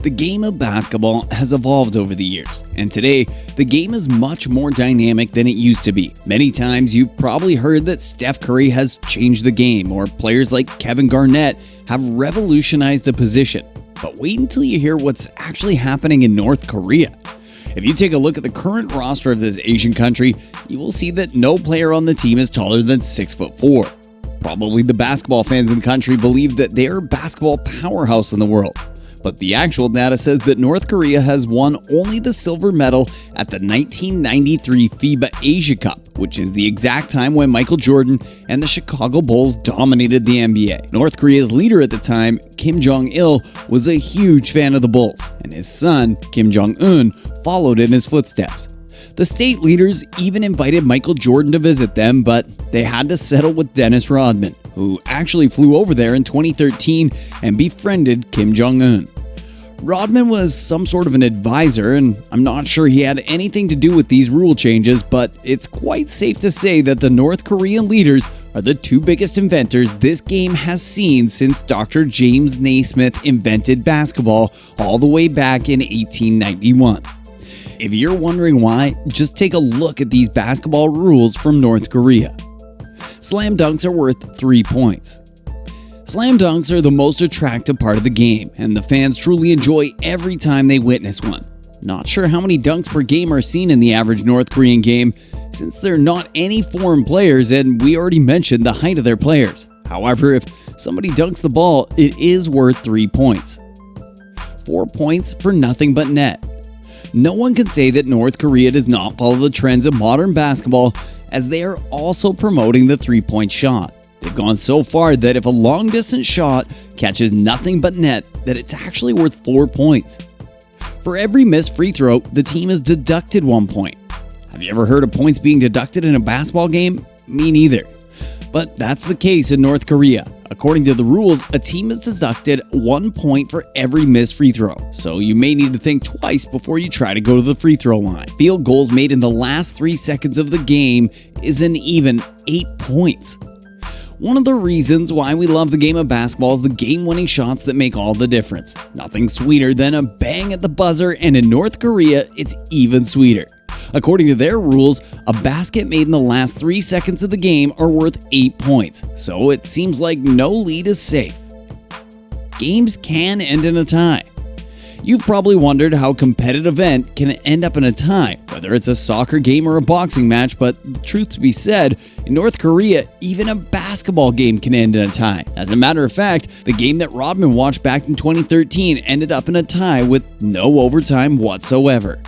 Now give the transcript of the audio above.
The game of basketball has evolved over the years, and today, the game is much more dynamic than it used to be. Many times you've probably heard that Steph Curry has changed the game, or players like Kevin Garnett have revolutionized the position. But wait until you hear what's actually happening in North Korea. If you take a look at the current roster of this Asian country, you will see that no player on the team is taller than 6'4". Probably the basketball fans in the country believe that they are a basketball powerhouse in the world. But the actual data says that North Korea has won only the silver medal at the 1993 FIBA Asia Cup, which is the exact time when Michael Jordan and the Chicago Bulls dominated the NBA. North Korea's leader at the time, Kim Jong-il, was a huge fan of the Bulls, and his son, Kim Jong-un, followed in his footsteps. The state leaders even invited Michael Jordan to visit them, but they had to settle with Dennis Rodman, who actually flew over there in 2013 and befriended Kim Jong-un. Rodman was some sort of an advisor, and I'm not sure he had anything to do with these rule changes, but it's quite safe to say that the North Korean leaders are the two biggest inventors this game has seen since Dr. James Naismith invented basketball all the way back in 1891. If you're wondering why, just take a look at these basketball rules from North Korea. Slam dunks are worth 3 points. Slam dunks are the most attractive part of the game, and the fans truly enjoy every time they witness one. Not sure how many dunks per game are seen in the average North Korean game, since they're not any foreign players and we already mentioned the height of their players. However, if somebody dunks the ball, it is worth 3 points. 4 points for nothing but net. No one can say that North Korea does not follow the trends of modern basketball, as they are also promoting the three-point shot. They've gone so far that if a long-distance shot catches nothing but net, that it's actually worth 4 points. For every missed free throw, the team is deducted 1 point. Have you ever heard of points being deducted in a basketball game? Me neither. But that's the case in North Korea. According to the rules, a team is deducted 1 point for every missed free throw, so you may need to think twice before you try to go to the free throw line. Field goals made in the last 3 seconds of the game is an even 8 points. One of the reasons why we love the game of basketball is the game-winning shots that make all the difference. Nothing sweeter than a bang at the buzzer, and in North Korea, it's even sweeter. According to their rules, a basket made in the last 3 seconds of the game are worth 8 points, so it seems like no lead is safe. Games can end in a tie. You've probably wondered how a competitive event can end up in a tie, whether it's a soccer game or a boxing match, but truth to be said, in North Korea, even a basketball game can end in a tie. As a matter of fact, the game that Rodman watched back in 2013 ended up in a tie with no overtime whatsoever.